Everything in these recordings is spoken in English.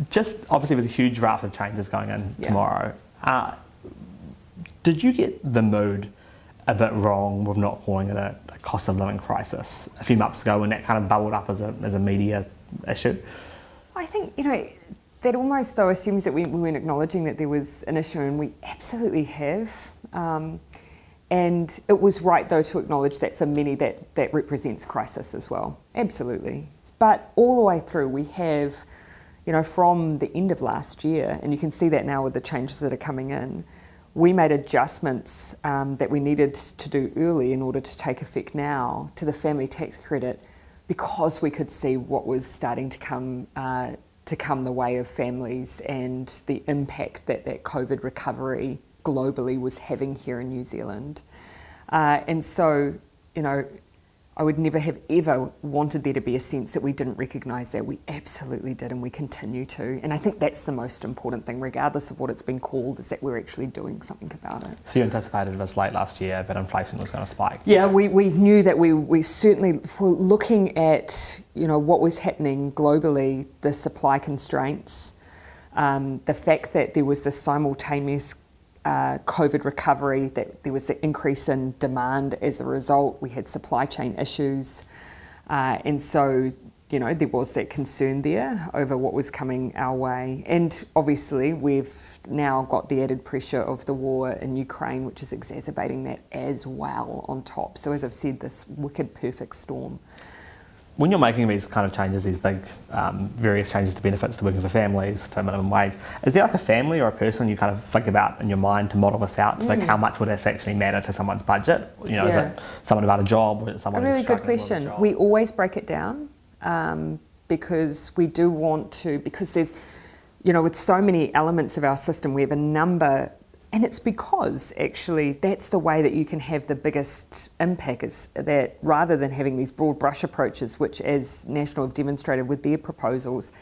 just obviously there's a huge raft of changes going in tomorrow. Did you get the mood a bit wrong with not calling it a cost of living crisis a few months ago when that kind of bubbled up as a media issue? I think, that almost though assumes that we weren't acknowledging that there was an issue, and we absolutely have. And it was right though to acknowledge that for many that represents crisis as well, absolutely. But all the way through we have, from the end of last year, and you can see that now with the changes that are coming in, we made adjustments that we needed to do early in order to take effect now to the family tax credit, because we could see what was starting to come the way of families and the impact that COVID recovery globally was having here in New Zealand. And so, I would never have ever wanted there to be a sense that we didn't recognise that. We absolutely did, and we continue to. And I think that's the most important thing, regardless of what it's been called, is that we're actually doing something about it. So you anticipated this late last year that inflation was going to spike? Yeah, we knew that we certainly were looking at, what was happening globally, the supply constraints, the fact that there was this simultaneous COVID recovery, that there was an increase in demand as a result. We had supply chain issues, and so there was that concern there over what was coming our way. And obviously we've now got the added pressure of the war in Ukraine, which is exacerbating that as well on top. So as I've said, this wicked perfect storm. When you're making these kind of changes, these big various changes to benefits to working for families, to minimum wage, is there like a family or a person you kind of think about in your mind to model this out, to think how much would this actually matter to someone's budget? Is it someone without a job, or is it someone who's struggling with a job? A really good question. We always break it down because we do want to, because there's, with so many elements of our system, we have a number. And it's because, actually, that's the way that you can have the biggest impact, is that rather than having these broad brush approaches, which, as National have demonstrated with their proposals,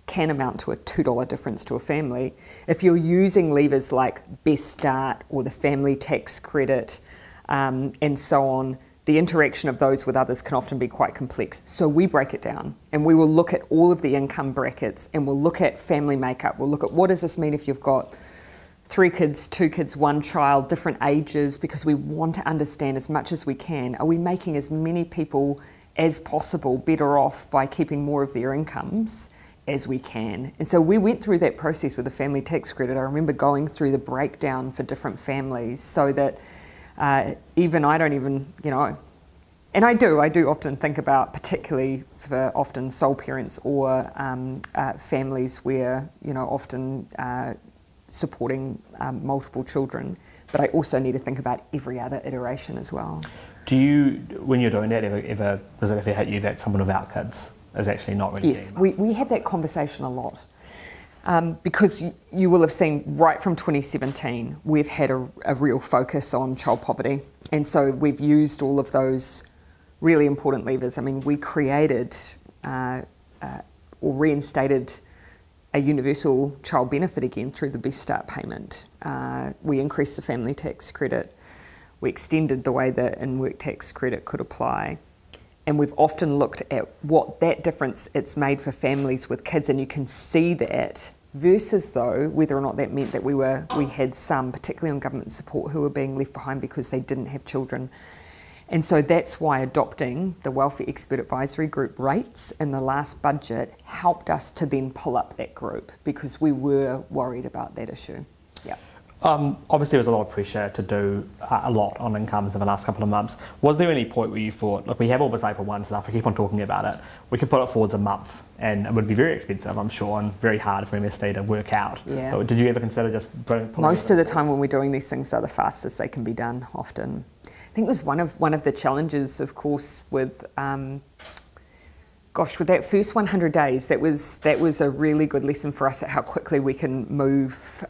can amount to a $2 difference to a family, if you're using levers like Best Start or the family tax credit and so on, the interaction of those with others can often be quite complex. So we break it down, and we will look at all of the income brackets, and we'll look at family makeup. We'll look at what does this mean if you've got 3 kids, 2 kids, 1 child, different ages, because we want to understand as much as we can. Are we making as many people as possible better off by keeping more of their incomes as we can? And so we went through that process with the family tax credit. I remember going through the breakdown for different families, so that even I don't even, and I do often think about, particularly for often sole parents or families where, often supporting multiple children, but I also need to think about every other iteration as well. Do you, when you're doing that, ever does it ever hit you that someone without kids is actually not really? Yes, we have that conversation a lot, because you will have seen right from 2017 we've had a real focus on child poverty, and so we've used all of those really important levers. I mean, we created or reinstated a universal child benefit again through the Best Start payment. We increased the family tax credit. We extended the way that in-work tax credit could apply. And we've often looked at what that difference it's made for families with kids, and you can see that, versus though whether or not that meant that we had some, particularly on government support, who were being left behind because they didn't have children. And so that's why adopting the Welfare Expert Advisory Group rates in the last budget helped us to then pull up that group, because we were worried about that issue. Yeah. Obviously there was a lot of pressure to do a lot on incomes in the last couple of months. Was there any point where you thought, look, we have all this April 1 stuff, we keep on talking about it, we could put it forwards a month, and it would be very expensive, I'm sure, and very hard for MSD to work out. Yeah. But did you ever consider just pulling Most of the time when we're doing these things, they're the fastest they can be done often. I think it was one of the challenges, of course, with with that first 100 days, that was a really good lesson for us at how quickly we can move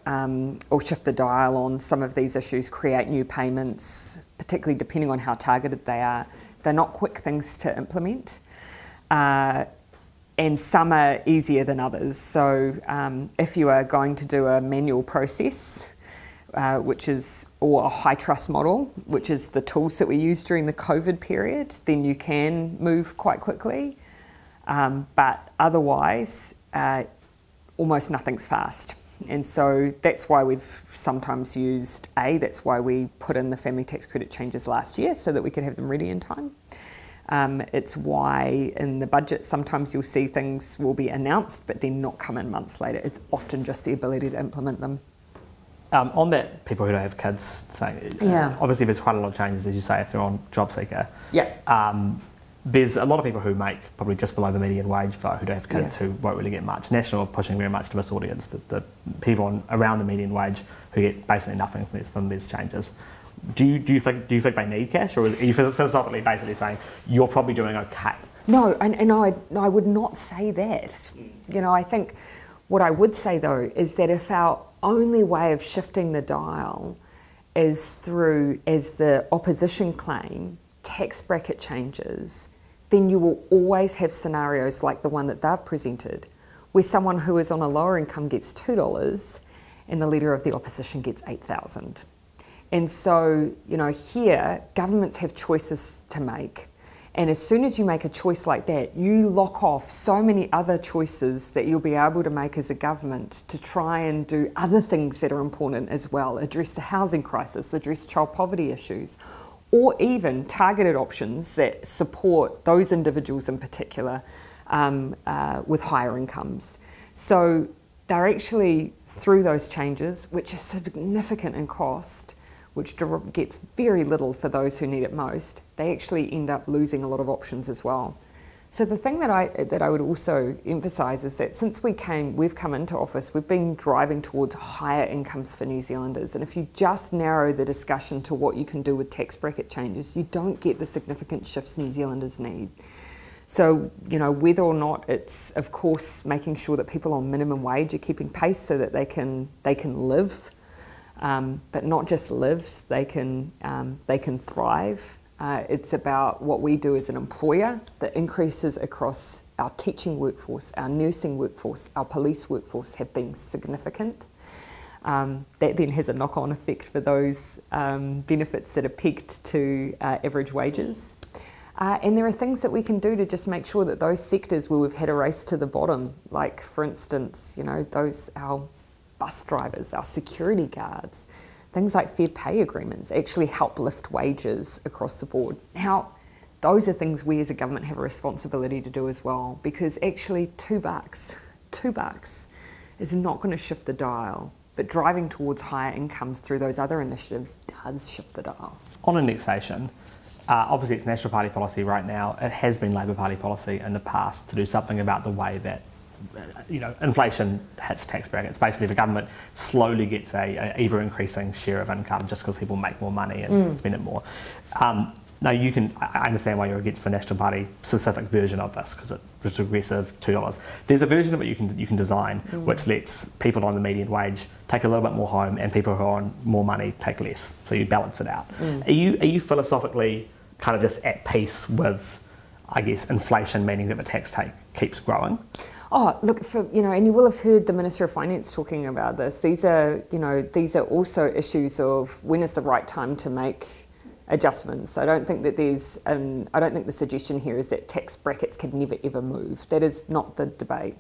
or shift the dial on some of these issues, create new payments, particularly depending on how targeted they are. They're not quick things to implement, and some are easier than others. So if you are going to do a manual process, or a high trust model, which is the tools that we used during the COVID period, then you can move quite quickly. But otherwise, almost nothing's fast. And so that's why we've sometimes used that's why we put in the family tax credit changes last year so that we could have them ready in time. It's why in the budget sometimes you'll see things will be announced but then not come in months later. It's often just the ability to implement them. On that, people who don't have kids thing, obviously there's quite a lot of changes, as you say, if they're on JobSeeker. Yeah. There's a lot of people who make probably just below the median wage for who don't have kids who won't really get much. National are pushing very much to this audience, the people around the median wage who get basically nothing from these changes. Do you think they need cash, or are you philosophically basically saying you're probably doing okay? No, and I would not say that. You know, I think what I would say though is that if our only way of shifting the dial is through, as the opposition claim, tax bracket changes, then you will always have scenarios like the one that they've presented, where someone who is on a lower income gets $2 and the leader of the opposition gets $8,000. And so, you know, here, governments have choices to make. And as soon as you make a choice like that, you lock off so many other choices that you'll be able to make as a government to try and do other things that are important as well, address the housing crisis, address child poverty issues, or even targeted options that support those individuals in particular with higher incomes. So they're actually, through those changes, which are significant in cost, which gets very little for those who need it most, they actually end up losing a lot of options as well. So the thing that I would also emphasise is that since we've come into office, we've been driving towards higher incomes for New Zealanders. And if you just narrow the discussion to what you can do with tax bracket changes, you don't get the significant shifts New Zealanders need. So, you know, whether or not it's, of course, making sure that people on minimum wage are keeping pace so that they can live, but not just live, they can thrive. It's about what we do as an employer. The increases across our teaching workforce, our nursing workforce, our police workforce have been significant. That then has a knock-on effect for those benefits that are pegged to average wages. And there are things that we can do to just make sure that those sectors where we've had a race to the bottom, like for instance, you know, our bus drivers, our security guards, things like fair pay agreements actually help lift wages across the board. Now, those are things we as a government have a responsibility to do as well, because actually $2 is not going to shift the dial, but driving towards higher incomes through those other initiatives does shift the dial. On indexation, obviously it's National Party policy right now. It has been Labor Party policy in the past to do something about the way that inflation hits tax brackets. Basically, the government slowly gets a ever increasing share of income just because people make more money and spend it more. Now, I understand why you're against the National Party specific version of this because it's regressive $2. There's a version of it you can design which lets people on the median wage take a little bit more home and people who are on more money take less. So you balance it out. Are you philosophically kind of just at peace with, I guess, inflation, meaning that the tax take keeps growing? Oh, look, and you will have heard the Minister of Finance talking about this. These are also issues of when is the right time to make adjustments. I don't think that I don't think the suggestion here is that tax brackets can never ever move. That is not the debate.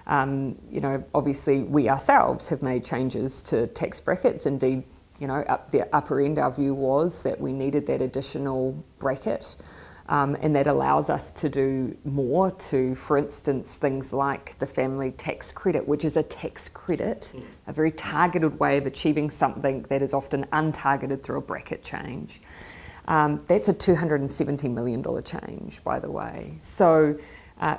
Obviously we ourselves have made changes to tax brackets. Indeed, up the upper end, our view was that we needed that additional bracket. And that allows us to do more to, for instance, things like the family tax credit, which is a tax credit, a very targeted way of achieving something that is often untargeted through a bracket change. That's a $270 million change, by the way. So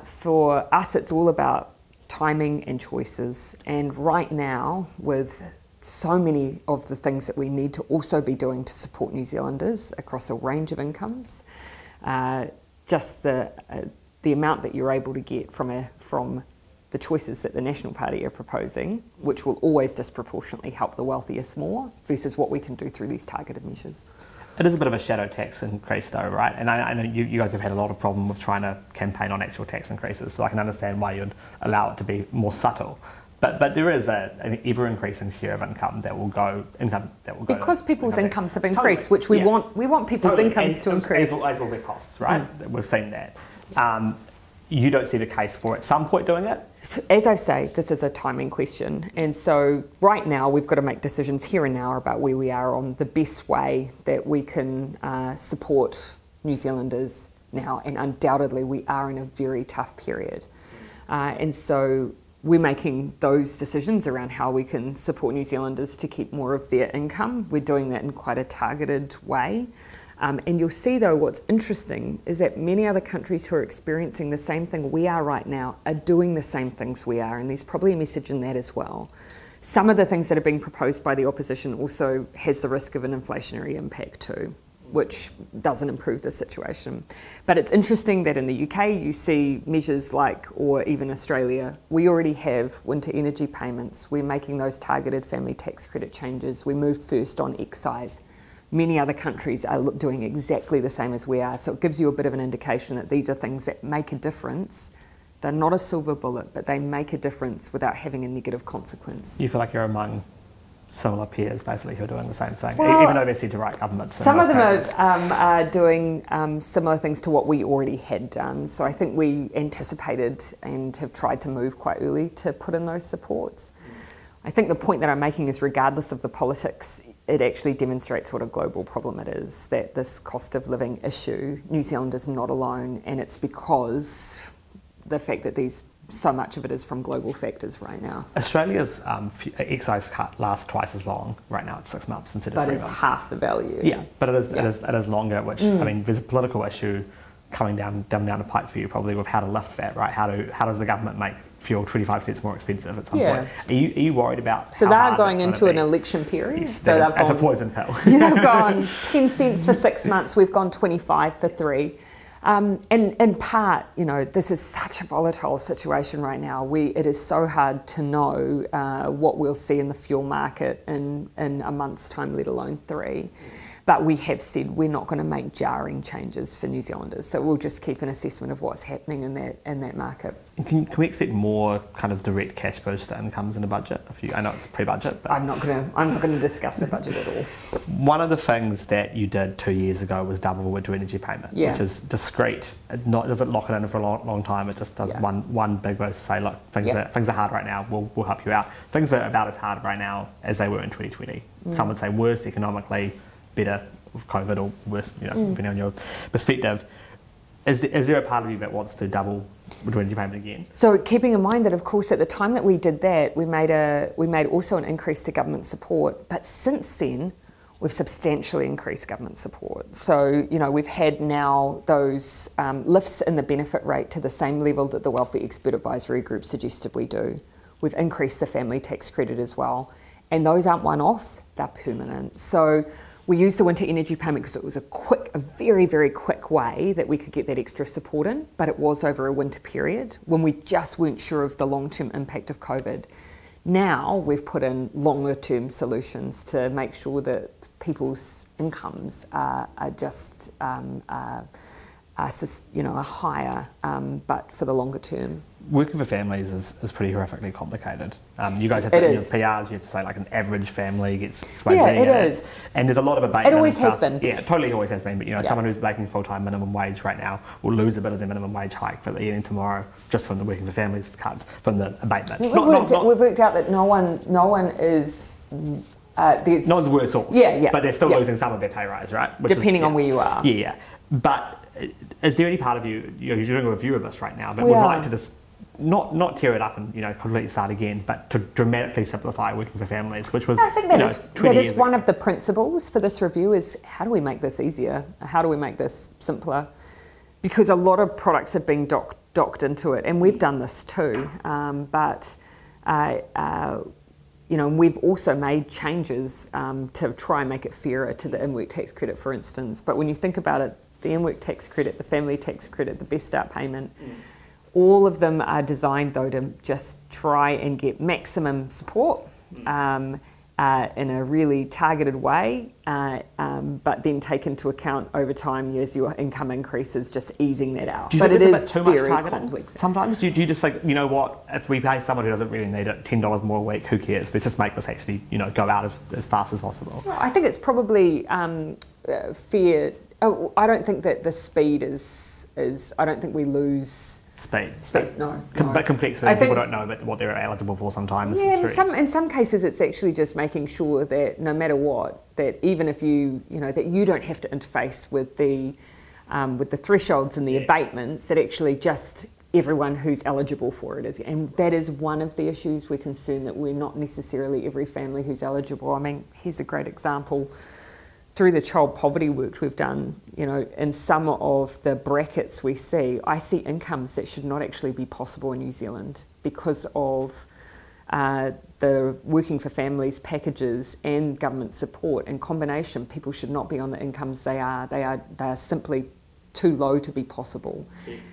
for us, it's all about timing and choices. And right now, with so many of the things that we need to also be doing to support New Zealanders across a range of incomes, just the amount that you're able to get from the choices that the National Party are proposing, which will always disproportionately help the wealthiest more, versus what we can do through these targeted measures. It is a bit of a shadow tax increase though, right? And I know you guys have had a lot of problem with trying to campaign on actual tax increases, so I can understand why you'd allow it to be more subtle. But there is an ever-increasing share of income that will go because people's incomes have increased, which we want people's incomes to increase. As will their costs, right? We've seen that. you don't see the case for at some point doing it? As I say, this is a timing question. And so right now we've got to make decisions here and now about where we are on the best way that we can support New Zealanders now. And undoubtedly we are in a very tough period. And so we're making those decisions around how we can support New Zealanders to keep more of their income. We're doing that in quite a targeted way. And you'll see, though, what's interesting is that many other countries who are experiencing the same thing we are right now are doing the same things we are, and there's probably a message in that as well. Some of the things that are being proposed by the opposition also has the risk of an inflationary impact too, which doesn't improve the situation. But it's interesting that in the UK you see measures like, or even Australia, we already have winter energy payments. We're making those targeted family tax credit changes. We moved first on excise. Many other countries are doing exactly the same as we are. So it gives you a bit of an indication that these are things that make a difference. They're not a silver bullet, but they make a difference without having a negative consequence. You feel like you're among similar peers, basically, who are doing the same thing, well, even though they're centre-right governments. Some of them are doing similar things to what we already had done. So I think we anticipated and have tried to move quite early to put in those supports. I think the point that I'm making is, regardless of the politics, it actually demonstrates what a global problem it is, that this cost of living issue, New Zealand is not alone, and it's because the fact that so much of it is from global factors right now. Australia's excise cut lasts twice as long. Right now it's 6 months instead of 3 months. But it's half the value. Yeah, but it is longer, which, I mean, there's a political issue coming down the pipe for you probably with how to lift that, right? How does the government make fuel 25 cents more expensive at some point? Are you worried about so they're going into an election period? Yes, so that's a poison pill. They've gone 10 cents for 6 months, we've gone 25 for 3. And in part, you know, this is such a volatile situation right now. It is so hard to know what we'll see in the fuel market in a month's time, let alone 3. But we have said we're not going to make jarring changes for New Zealanders. So we'll just keep an assessment of what's happening in that market. Can we expect more kind of direct cash boost to incomes in the budget? I know it's pre-budget, but I'm not going to discuss the budget at all. One of the things that you did 2 years ago was double the winter energy payment, which is discreet. It doesn't lock it in for a long time. It just does one big boost to say, look, things are hard right now. We'll help you out. Things are about as hard right now as they were in 2020. Some would say worse economically, better with COVID, or worse, depending on your perspective. Is there a part of you that wants to double winter energy payment again? So keeping in mind that, of course, at the time that we did that, we made also an increase to government support. But since then, we've substantially increased government support. So, we've had now those lifts in the benefit rate to the same level that the Welfare Expert Advisory Group suggested we do. We've increased the family tax credit as well. And those aren't one-offs, they're permanent. So we used the winter energy payment because it was a very, very quick way that we could get that extra support in, but it was over a winter period when we just weren't sure of the long-term impact of COVID. Now we've put in longer-term solutions to make sure that people's incomes are higher, but for the longer term. Working for families is pretty horrifically complicated. You guys have to, in your PRs, you have to say like an average family gets it is. And there's a lot of debate. It always has been. Yeah, totally always has been. But someone who's making full-time minimum wage right now will lose a bit of their minimum wage hike for the evening tomorrow just from the working for families cuts, from the abatement. We've worked out that no one is... no one's worse off. But they're still losing some of their pay rise, right? Depending on where you are. Yeah. But is there any part of you, you're doing a review of this right now, but would like to just not tear it up and completely start again, but to dramatically simplify working for families, which was I think that is one of the principles for this review is how do we make this easier? How do we make this simpler? Because a lot of products have been docked into it, and we've done this too. We've also made changes to try and make it fairer to the in-work tax credit, for instance. But when you think about it, the in-work tax credit, the family tax credit, the Best Start payment, all of them are designed, though, to just try and get maximum support in a really targeted way, but then take into account over time as your income increases, just easing that out. Do you think it it's is too much very targeting? complex. Sometimes do you just think, you know what, if we pay someone who doesn't really need it $10 more a week, who cares? Let's just make this actually go out as fast as possible. Well, I think it's probably fair. I don't think that the speed is. I don't think we lose Speed. No. But complexity, I think, people don't know what they're eligible for sometimes. Yeah, in some cases it's actually just making sure that no matter what, that even if that you don't have to interface with the thresholds and the abatements, that actually just everyone who's eligible for it is. And that is one of the issues we're concerned, that we're not necessarily every family who's eligible. I mean, here's a great example. Through the child poverty work we've done, in some of the brackets we see, I see incomes that should not actually be possible in New Zealand because of the Working for Families packages and government support. In combination, people should not be on the incomes they are. They are simply too low to be possible.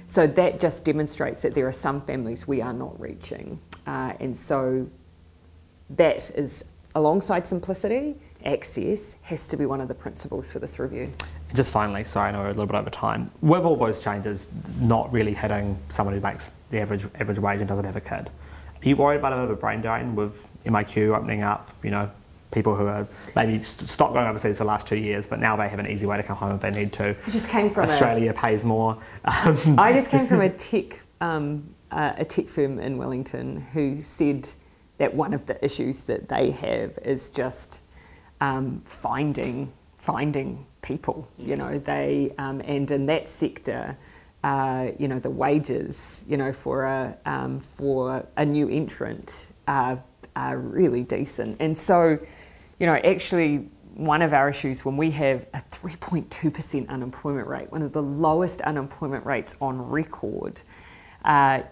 So that just demonstrates that there are some families we are not reaching. And so that is, alongside simplicity, access has to be one of the principles for this review. Just finally, sorry, I know we're a little bit over time. With all those changes not really hitting someone who makes the average wage and doesn't have a kid, are you worried about a bit of a brain drain with MIQ opening up, people who are maybe stopped going overseas for the last 2 years, but now they have an easy way to come home if they need to? I just came from Australia pays more. I just came from a tech firm in Wellington who said that one of the issues that they have is just finding people. They and in that sector, the wages, for a new entrant are really decent. And so, actually one of our issues when we have a 3.2% unemployment rate, one of the lowest unemployment rates on record,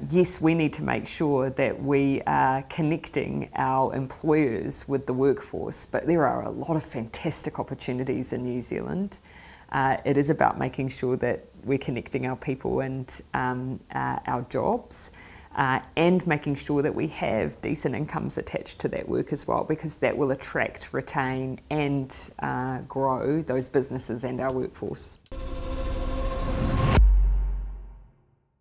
yes, we need to make sure that we are connecting our employers with the workforce, but there are a lot of fantastic opportunities in New Zealand. It is about making sure that we're connecting our people and our jobs, and making sure that we have decent incomes attached to that work as well, because that will attract, retain and grow those businesses and our workforce.